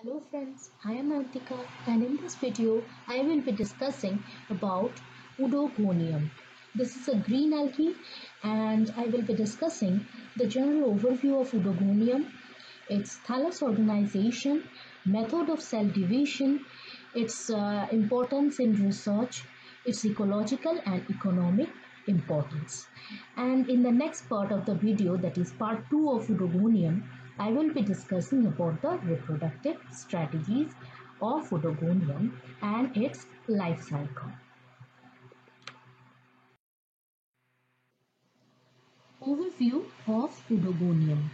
Hello friends, I am Antika and in this video I will be discussing about Oedogonium. This is a green algae and I will be discussing the general overview of Oedogonium, its thallus organization, method of cell division, its importance in research, its ecological and economic importance. And in the next part of the video, that is part 2 of Oedogonium, I will be discussing about the reproductive strategies of Oedogonium and its life cycle. Overview of Oedogonium.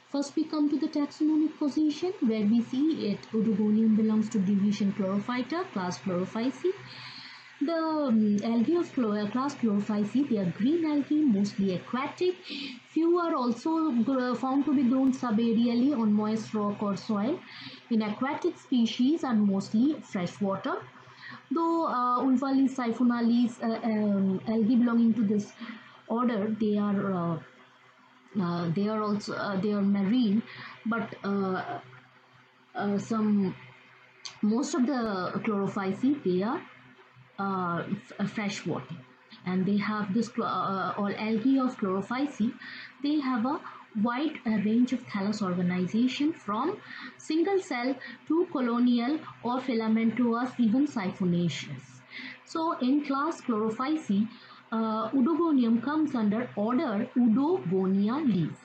First we come to the taxonomic position where we see it Oedogonium belongs to division Chlorophyta, class Chlorophyceae. The algae of class Chlorophyceae, they are green algae, mostly aquatic. Few are also found to be grown subaerially on moist rock or soil. In aquatic species are mostly freshwater. Though Ulvalis, Siphonalis, algae belonging to this order, they are also they are marine, but most of the Chlorophyceae, they are freshwater, and they have this or algae of Chlorophyceae, they have a wide range of thallus organization from single cell to colonial or filamentous, even siphonaceous. So in class Chlorophyceae, Oedogonium comes under order Oedogoniales.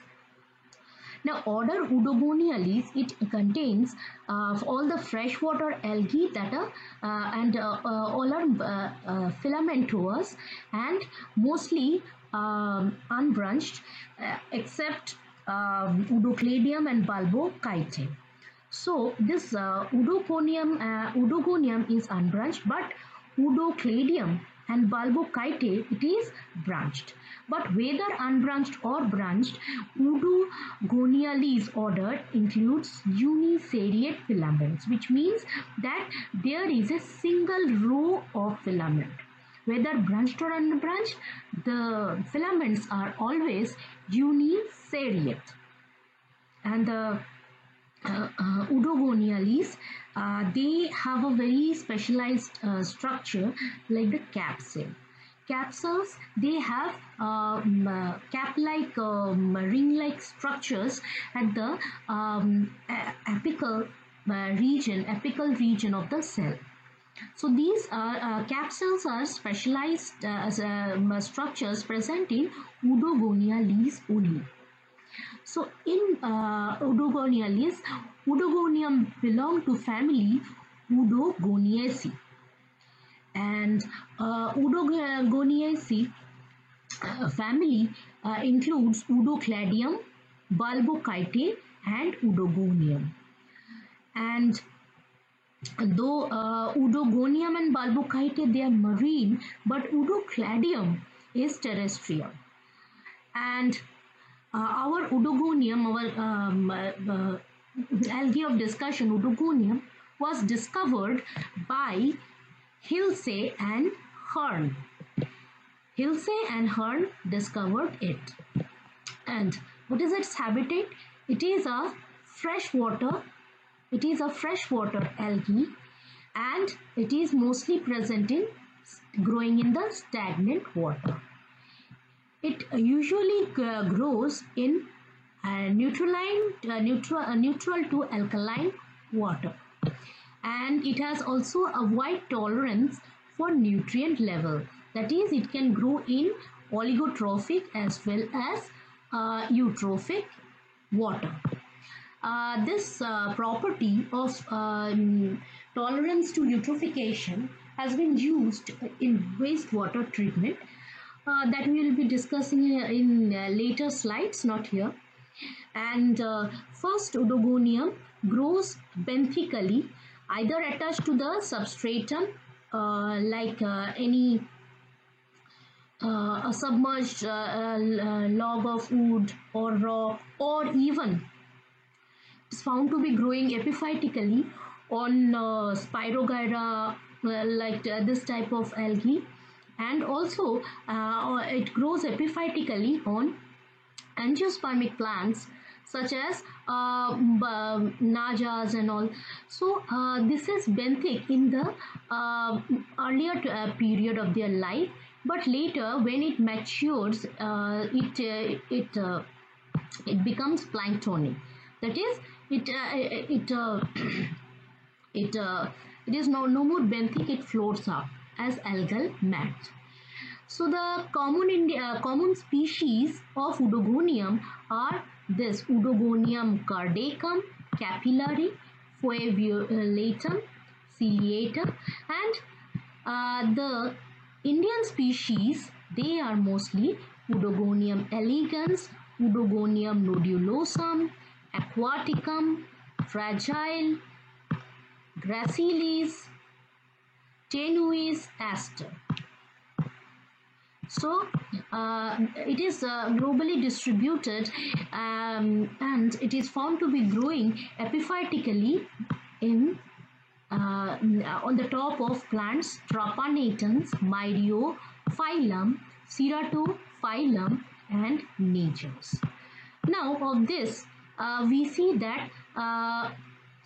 Now, order Oedogoniales, it contains all the freshwater algae that are all are filamentous and mostly unbranched, except Oedocladium and Bulbochytae. So this Oedogonium is unbranched, but Oedocladium and Bulbochytae, it is branched. But whether unbranched or branched, Oedogoniales order includes uniseriate filaments, which means that there is a single row of filament. Whether branched or unbranched, the filaments are always uniseriate. And the Oedogoniales, they have a very specialized structure like the capsule. Capsules, they have cap-like ring-like structures at the apical region of the cell. So these capsules are specialized structures present in Oedogoniales only. So in Oedogoniales, Oedogonium belong to family Oedogoniaceae, and Oedogoniaceae family includes Oedocladium, Bulbochytae and Oedogonium. And though Oedogonium and Bulbochytae, they are marine, but Oedocladium is terrestrial. And our Oedogonium, our algae of discussion, Oedogonium, was discovered by Hilsey and Hearn. Hilsey and Hearn discovered it. And what is its habitat? It is a freshwater algae, and it is mostly present in growing in the stagnant water. It usually grows in neutral to alkaline water, and it has also a wide tolerance for nutrient level. That is, it can grow in oligotrophic as well as eutrophic water. This property of tolerance to eutrophication has been used in wastewater treatment that we will be discussing in later slides, not here. And first, Oedogonium grows benthically, either attached to the substratum like any a submerged log of wood or rock, or even is found to be growing epiphytically on Spirogyra, like this type of algae. And also it grows epiphytically on angiospermic plants such as najas and all. So this is benthic in the earlier period of their life, but later when it matures, it becomes planktonic. That is, it it is no more benthic. It floats up as algal mat. So the common species of Udogonium are this: Udogonium cardacum, capillary, foevolatum, ciliatum, and the Indian species, they are mostly Udogonium elegans, Udogonium nodulosum, aquaticum, fragile, gracilis, tenuis, aster. So it is globally distributed, and it is found to be growing epiphytically in on the top of plants Trapanatans, Myriophyllum, Ceratophyllum, and Nigers. Now of this, we see that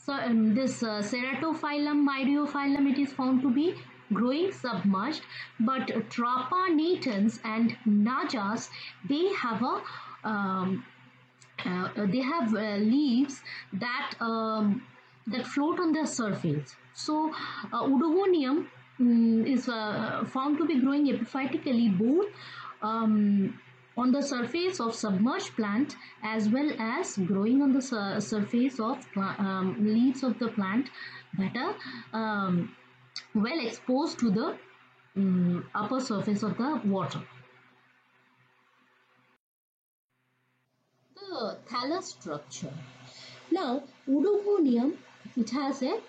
this Ceratophyllum, Myriophyllum, it is found to be growing submerged, but Trapanatans and Najas, they have leaves that that float on the surface. So Udogonium is found to be growing epiphytically both on the surface of submerged plant as well as growing on the surface of leaves of the plant that are well exposed to the upper surface of the water. The thallus structure. Now, Udogonium, it has a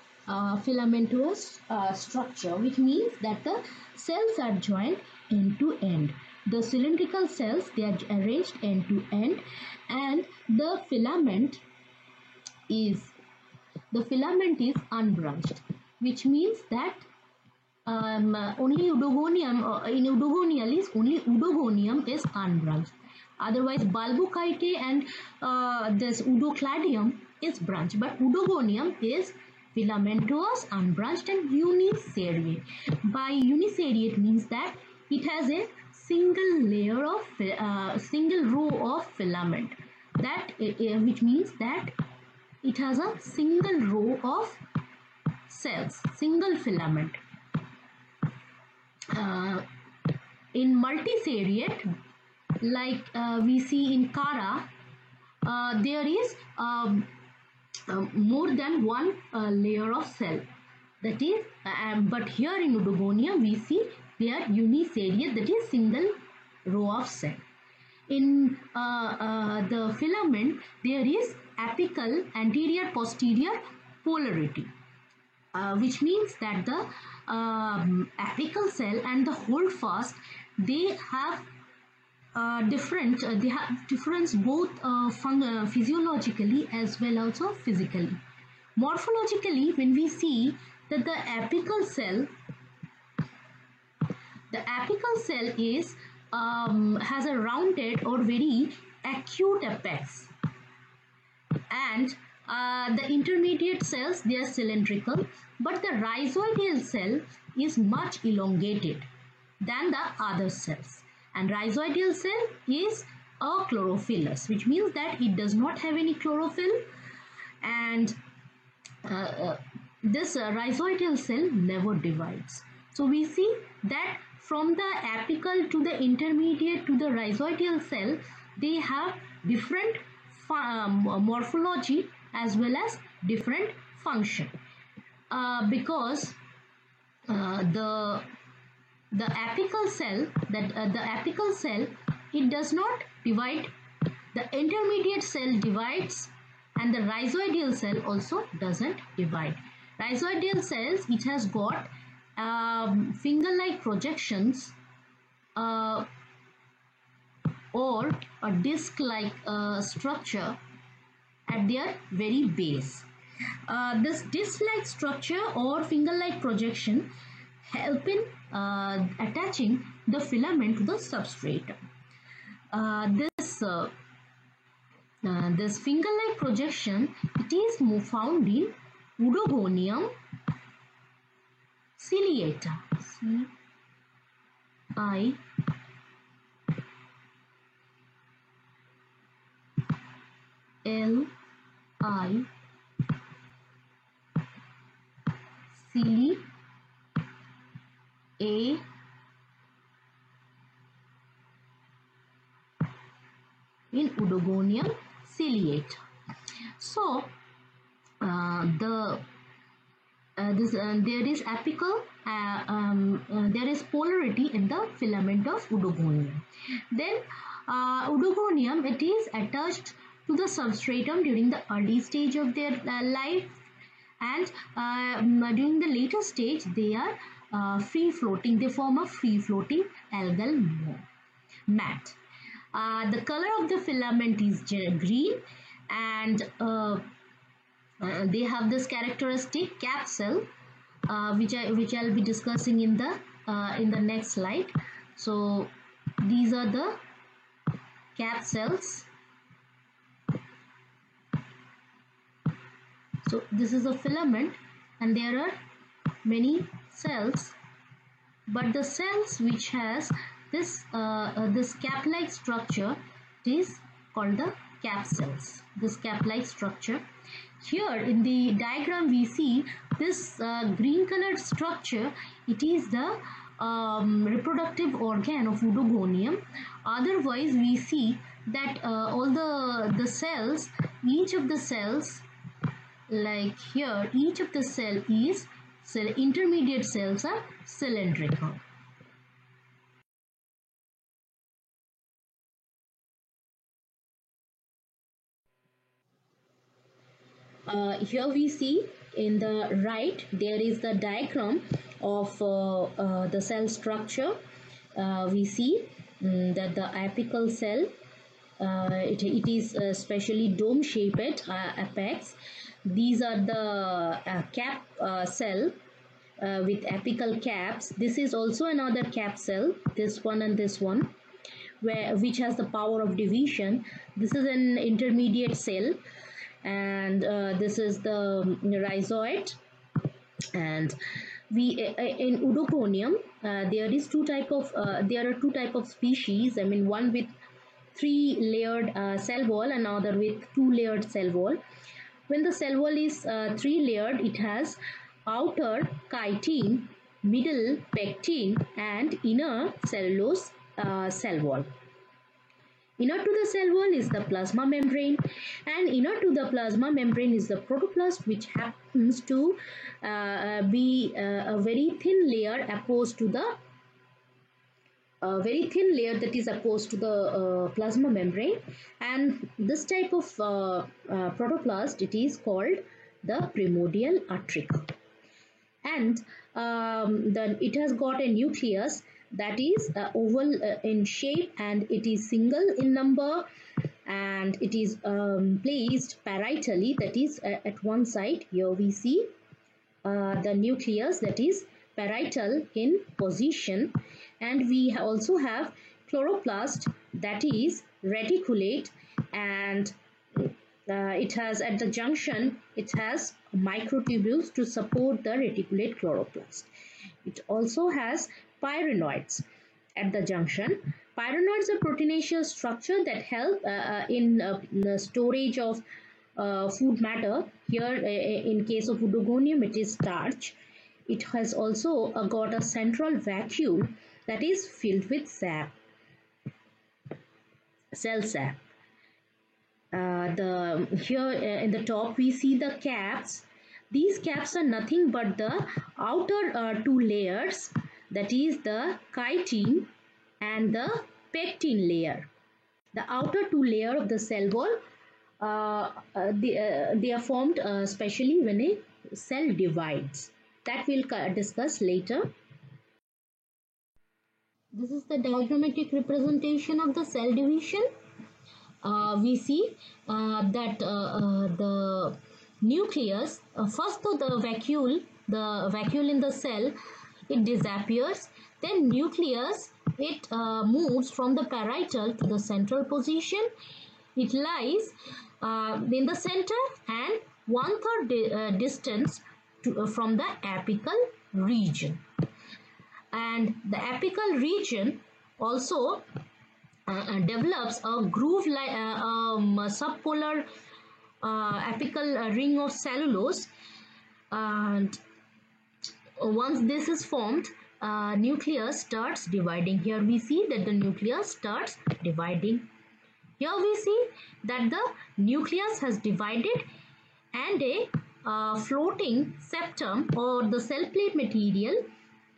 filamentous structure, which means that the cells are joined end to end. The cylindrical cells, they are arranged end to end, and the filament is unbranched, which means that only Udogonium, in Udogonialis, only Udogonium is unbranched. Otherwise, Bulbochytae and this Udocladium is branched, but Udogonium is filamentous, unbranched, and uniseriate. By uniseriate means that it has a single layer of single row of filament. That which means that it has a single row of cells, single filament. In multiseriate, like we see in Chara, there is more than one layer of cell. That is, but here in Udogonium we see they are uniseriate, that is single row of cell. In the filament, there is apical anterior posterior polarity, which means that the apical cell and the holdfast, they have they have difference both physiologically as well also physically. Morphologically, when we see that the apical cell is has a rounded or very acute apex, and the intermediate cells, they are cylindrical, but the rhizoidal cell is much elongated than the other cells. And rhizoidal cell is a chlorophyllous, which means that it does not have any chlorophyll, and this rhizoidal cell never divides. So we see that from the apical to the intermediate to the rhizoidal cell, they have different morphology as well as different function, because the apical cell, it does not divide. The intermediate cell divides, and the rhizoidal cell also doesn't divide. Rhizoidal cells, it has got finger-like projections or a disc-like structure at their very base. This disc-like structure or finger-like projection help in attaching the filament to the substrate. This finger-like projection, it is found in Oedogonium ciliata. C-I-L-I-C-A in Oedogonium ciliata. So there is apical, there is polarity in the filament of Oedogonium. Then Oedogonium, it is attached to the substratum during the early stage of their life, and during the later stage they are free floating. They form a free floating algal mat. The color of the filament is green, and they have this characteristic cap cell, which I'll be discussing in the next slide. So these are the cap cells. So this is a filament, and there are many cells, but the cells which has this this cap-like structure is called the cap cells. This cap-like structure. Here in the diagram we see this green colored structure. It is the reproductive organ of Oedogonium. Otherwise we see that all the cells, each of the cells, like here, each of the intermediate cells are cylindrical. Here we see in the right there is the diagram of the cell structure. We see that the apical cell, it is especially dome shaped apex. These are the cap cell with apical caps. This is also another cap cell, this one and this one, which has the power of division. This is an intermediate cell, and this is the rhizoid. And in Oedogonium there are two type of species. I mean, one with 3-layered cell wall, and another with 2-layered cell wall. When the cell wall is 3-layered, it has outer chitin, middle pectin, and inner cellulose cell wall. Inner to the cell wall is the plasma membrane, and inner to the plasma membrane is the protoplast, which happens to be a very thin layer opposed to the that is opposed to the plasma membrane. And this type of protoplast, it is called the primordial utricle. And then it has got a nucleus that is oval in shape, and it is single in number, and it is placed parietally, that is at one side. Here we see the nucleus that is parietal in position, and we also have chloroplast that is reticulate, and it has at the junction, it has microtubules to support the reticulate chloroplast. It also has pyrenoids at the junction. Pyrenoids are proteinaceous structure that help in the storage of food matter. Here in case of Oedogonium, it is starch. It has also got a central vacuole that is filled with sap, cell sap. Here in the top we see the caps. These caps are nothing but the outer 2 layers, that is the chitin and the pectin layer. The outer 2 layer of the cell wall, they are formed especially when a cell divides. That we'll discuss later. This is the diagrammatic representation of the cell division. We see that the nucleus, first though the vacuole in the cell, it disappears. Then nucleus, it moves from the parietal to the central position. it lies in the center and 1/3 distance from the apical region. And the apical region also develops a groove like subpolar apical ring of cellulose, and once this is formed, nucleus starts dividing. Here we see that the nucleus starts dividing. Here we see that the nucleus has divided and a floating septum or the cell plate material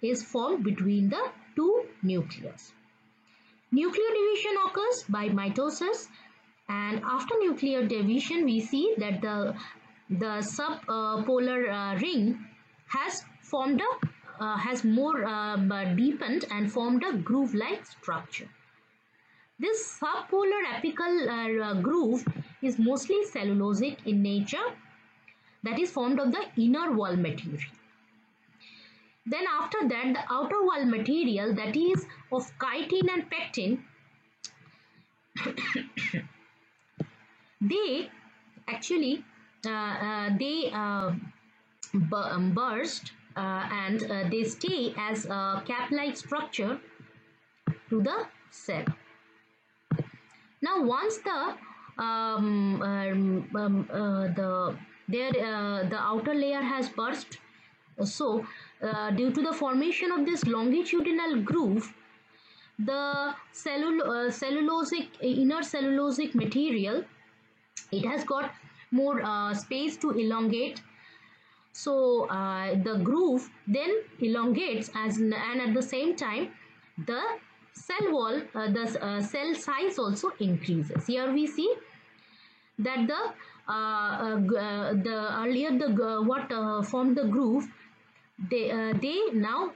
is formed between the two nucleus. Nuclear division occurs by mitosis, and after nuclear division we see that the subpolar ring has formed has more deepened and formed a groove-like structure. This subpolar apical groove is mostly cellulosic in nature, that is formed of the inner wall material. Then after that, the outer wall material, that is of chitin and pectin, they actually burst and they stay as a cap-like structure to the cell. Now once the outer layer has burst, so due to the formation of this longitudinal groove, the inner cellulosic material, it has got more space to elongate. So the groove then elongates and at the same time the cell wall, the cell size also increases. Here we see that what formed the groove, they now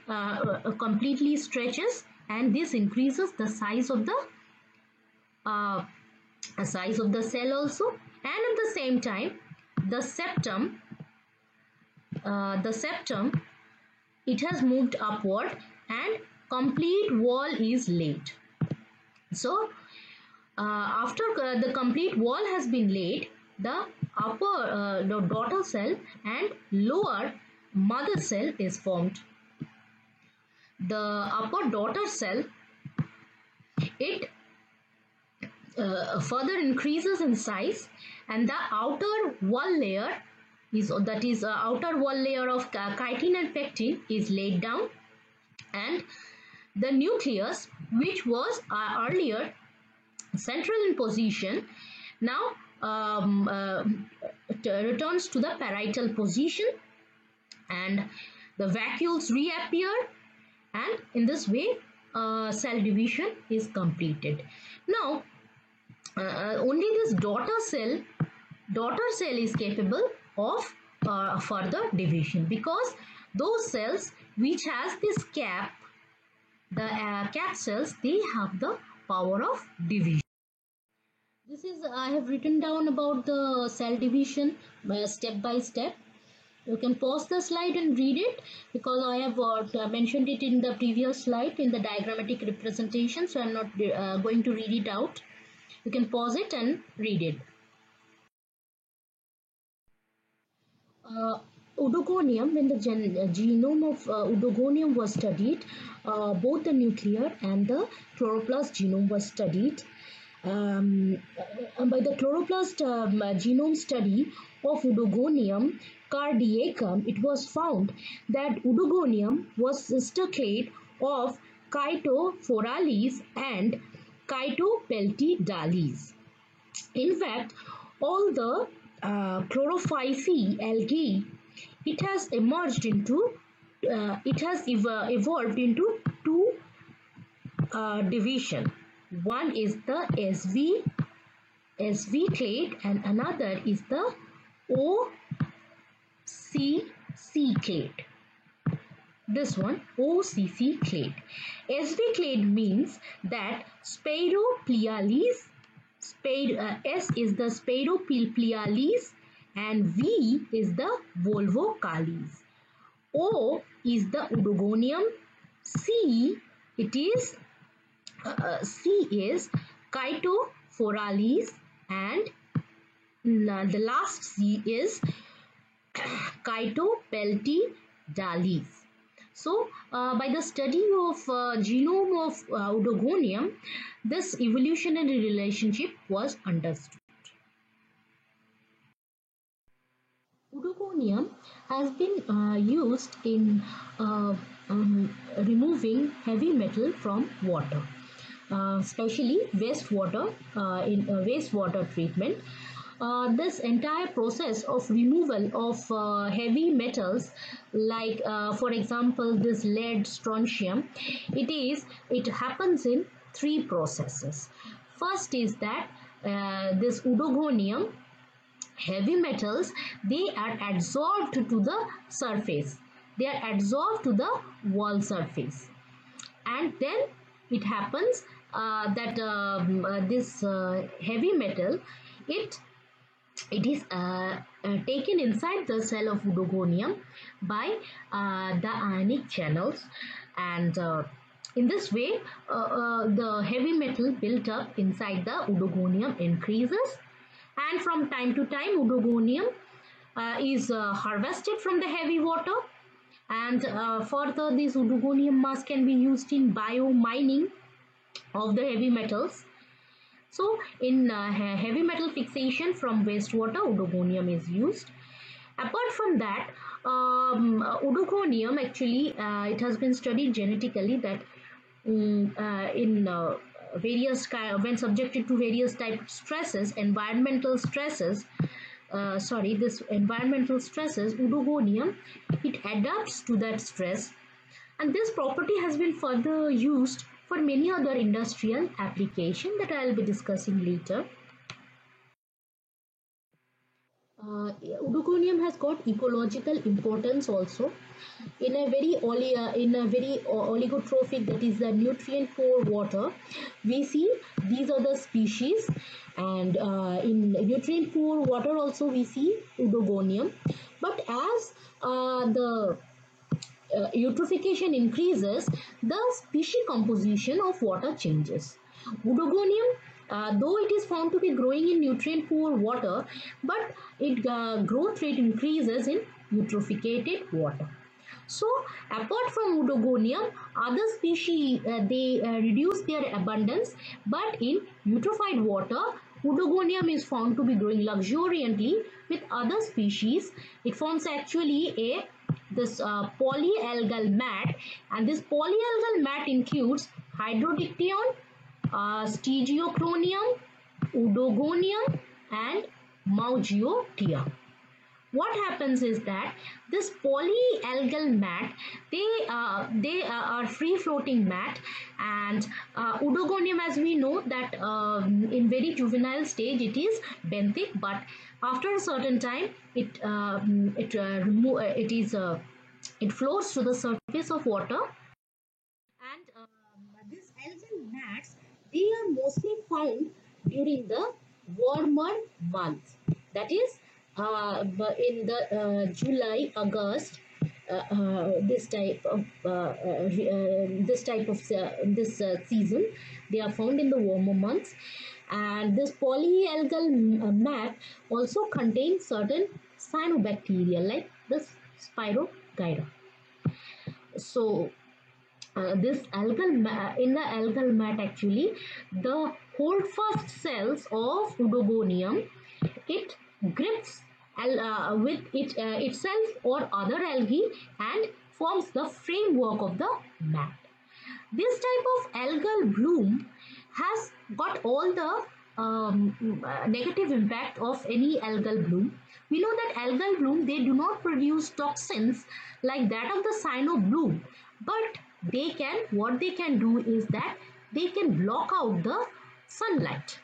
completely stretches, and this increases the size of the cell also, and at the same time the septum it has moved upward and complete wall is laid. So after the complete wall has been laid, the upper the daughter cell and lower mother cell is formed. The upper daughter cell, it further increases in size, and the outer wall layer is outer wall layer of chitin and pectin is laid down, and the nucleus, which was earlier central in position, now returns to the parietal position, and the vacuoles reappear, and in this way cell division is completed. Now only this daughter cell is capable of further division, because those cells which has this cap, the cap cells, they have the power of division. This is, I have written down about the cell division step by step. You can pause the slide and read it, because I have mentioned it in the previous slide in the diagrammatic representation, so I am not going to read it out. You can pause it and read it. Oedogonium, when the genome of Oedogonium was studied, both the nuclear and the chloroplast genome was studied. By the chloroplast genome study of Oedogonium cardiacum, it was found that Oedogonium was sister clade of Chaetophoralis and Chaetopeltidalis. In fact, all the chlorophyphae algae, it has emerged into, it has evolved into two division. One is the SV clade and another is the OCC clade. This one, OCC clade. SV clade means that Sphaeroplialis, S is the Sphaeroplialis and V is the Volvocalis. O is the Oedogonium. C, it is C is Chaetophoralis, And the last C is Chaetopeltidalis. So, by the study of genome of Udogonium, this evolutionary relationship was understood. Udogonium has been used in removing heavy metal from water, especially wastewater in wastewater treatment. This entire process of removal of heavy metals, like for example this lead, strontium, it happens in three processes. First is that this udogonium heavy metals, they are adsorbed to the surface, they are adsorbed to the wall surface, and then it happens that this heavy metal, it it is taken inside the cell of Udogonium by the ionic channels, and in this way the heavy metal built up inside the Udogonium increases, and from time to time Udogonium is harvested from the heavy water, and further this Udogonium mass can be used in biomining of the heavy metals. So in heavy metal fixation from wastewater, Udogonium is used. Apart from that, Udogonium actually, it has been studied genetically that in various when subjected to various type of stresses, environmental stresses, this environmental stresses, Udogonium, it adapts to that stress, and this property has been further used for many other industrial applications that I will be discussing later. Udogonium has got ecological importance also. In a very oligotrophic, that is the nutrient poor water, we see these are the species, and in nutrient poor water also we see Udogonium. But as the eutrophication increases, the species composition of water changes. Udogonium, though it is found to be growing in nutrient poor water, but its growth rate increases in eutrophicated water. So, apart from Udogonium, other species they reduce their abundance, but in eutrophied water, Udogonium is found to be growing luxuriantly with other species. It forms actually this polyalgal mat, and this polyalgal mat includes Hydrodictyon, Stegiochronium, Udogonium, and Maugiotia. What happens is that this polyalgal mat, they are free floating mat, and Udogonium, as we know that in very juvenile stage it is benthic, but after a certain time it floats to the surface of water, and these algal mats, they are mostly found during the warmer months, that is in the July, August, this season, they are found in the warmer months. And this polyalgal mat also contains certain cyanobacteria like the Spirogyra. So this in the algal mat, actually the holdfast cells of Udogonium, it grips with itself or other algae and forms the framework of the mat. This type of algal bloom has got all the negative impact of any algal bloom. We know that algal bloom, they do not produce toxins like that of the cyano bloom, but what they can do is that they can block out the sunlight,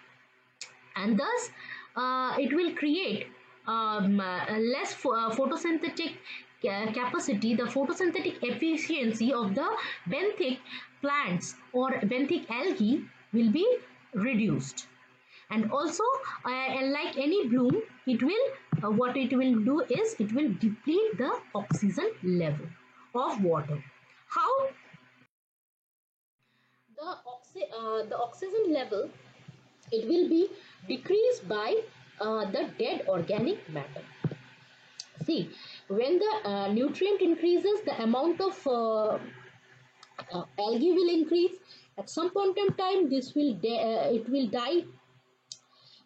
and thus it will create less photosynthetic capacity, the photosynthetic efficiency of the benthic plants or benthic algae will be reduced. And also like any bloom, it will what it will do is it will deplete the oxygen level of water. How? The oxygen level it will be decreased by the dead organic matter. See, when the nutrient increases, the amount of algae will increase. At some point in time, this will it will die,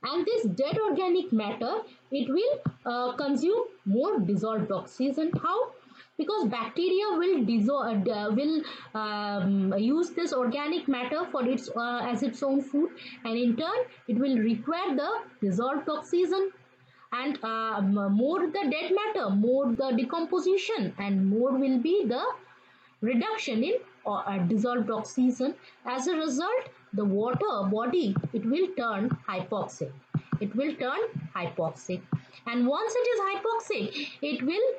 and this dead organic matter, it will consume more dissolved oxygen. How? Because bacteria will dissolve, use this organic matter for its as its own food, and in turn it will require the dissolved oxygen, and more the dead matter, more the decomposition, and more will be the reduction in dissolved oxygen. As a result, the water body, it will turn hypoxic. It will turn hypoxic, and once it is hypoxic, it will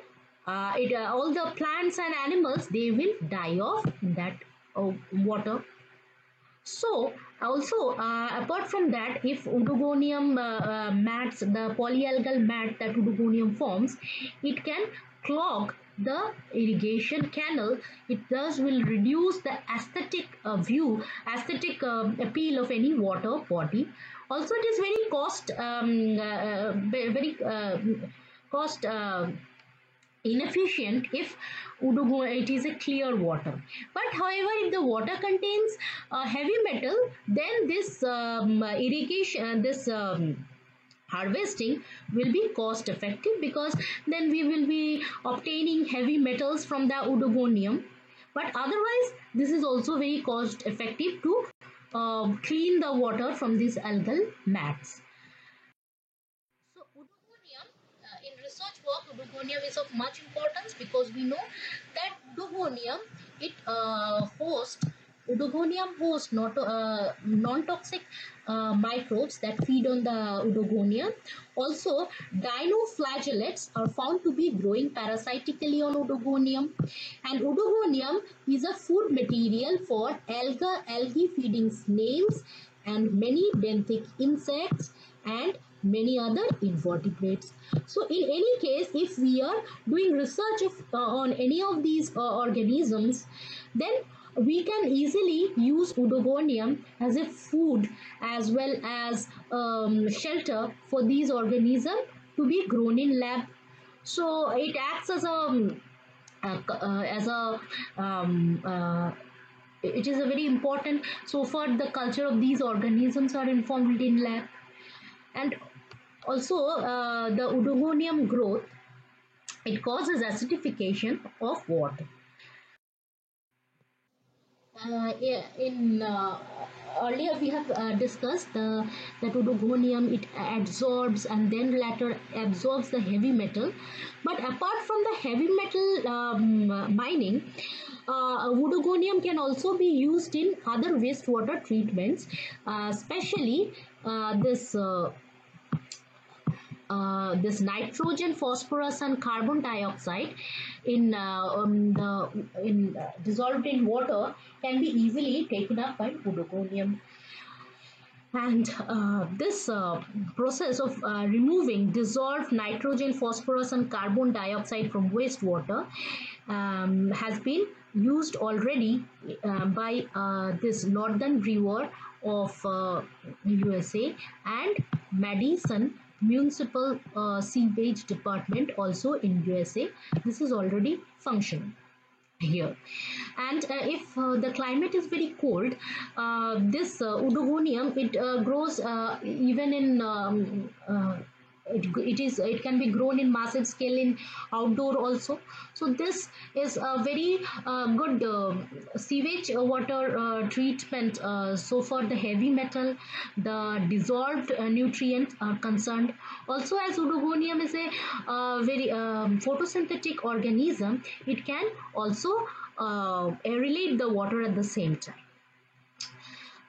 all the plants and animals, they will die off in that water. So also apart from that, if Oedogonium mats, the polyalgal mat that Oedogonium forms, it can clog the irrigation canal. It thus will reduce the aesthetic aesthetic appeal of any water body. Also, it is very very cost inefficient if it is a clear water. But however, if the water contains heavy metal, then this irrigation, this harvesting will be cost effective, because then we will be obtaining heavy metals from the Oedogonium. But otherwise, this is also very cost effective to clean the water from these algal mats. So Oedogonium, in research work, Oedogonium is of much importance, because we know that Oedogonium, it Oedogonium hosts not non-toxic microbes that feed on the Oedogonium. Also, dinoflagellates are found to be growing parasitically on Oedogonium, and Oedogonium is a food material for algae feeding snails and many benthic insects and many other invertebrates. So in any case, if we are doing research on any of these organisms, then we can easily use Oedogonium as a food as well as shelter for these organisms to be grown in lab. So it acts as a it is a very important, so far the culture of these organisms are informed in lab. And also the Oedogonium growth, it causes acidification of water. Yeah, in earlier we have discussed that Oedogonium, it absorbs and then later absorbs the heavy metal. But apart from the heavy metal mining, Oedogonium can also be used in other wastewater treatments, especially this nitrogen, phosphorus, and carbon dioxide dissolved in water can be easily taken up by Oedogonium. And this process of removing dissolved nitrogen, phosphorus, and carbon dioxide from wastewater has been used already by this Northern Brewer of USA and Madison Municipal Sewage Department also in USA. This is already functioning here. And if the climate is very cold, this Oedogonium, it grows even in it can be grown in massive scale in outdoor also. So this is a very good sewage water treatment, so for the heavy metal, the dissolved nutrients are concerned. Also, as Oedogonium is a very photosynthetic organism, it can also aerate the water at the same time.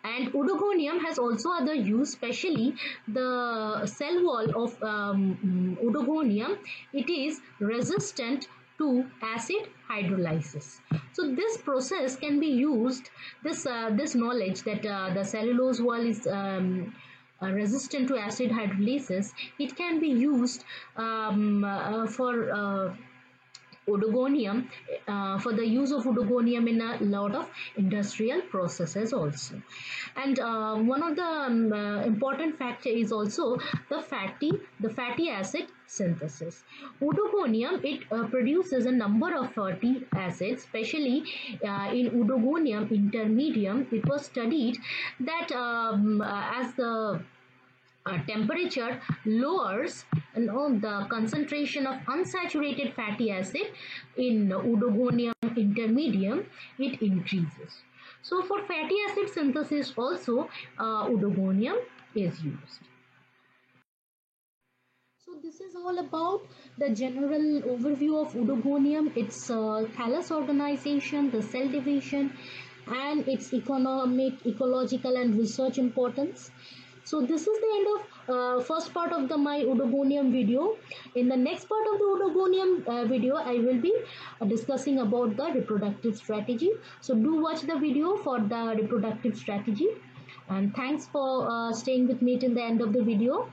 And Oedogonium has also other use, especially the cell wall of Oedogonium. It is resistant to acid hydrolysis. So this process can be used, this knowledge that the cellulose wall is resistant to acid hydrolysis, it can be used for Udogonium, for the use of Udogonium in a lot of industrial processes also. And one of the important factor is also the fatty acid synthesis. Udogonium, it produces a number of fatty acids, especially in Udogonium intermedium. It was studied that as the temperature lowers, the concentration of unsaturated fatty acid in Udogonium intermedium, it increases. So for fatty acid synthesis also Udogonium is used. So this is all about the general overview of Udogonium, its thallus organization, the cell division, and its economic, ecological and research importance. So this is the end of first part of the my Udogonium video. In the next part of the Udogonium video, I will be discussing about the reproductive strategy. So do watch the video for the reproductive strategy. And thanks for staying with me till the end of the video.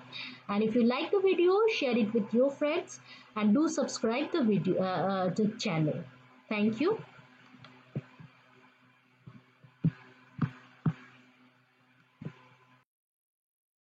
And if you like the video, share it with your friends and do subscribe the video to the channel. Thank you.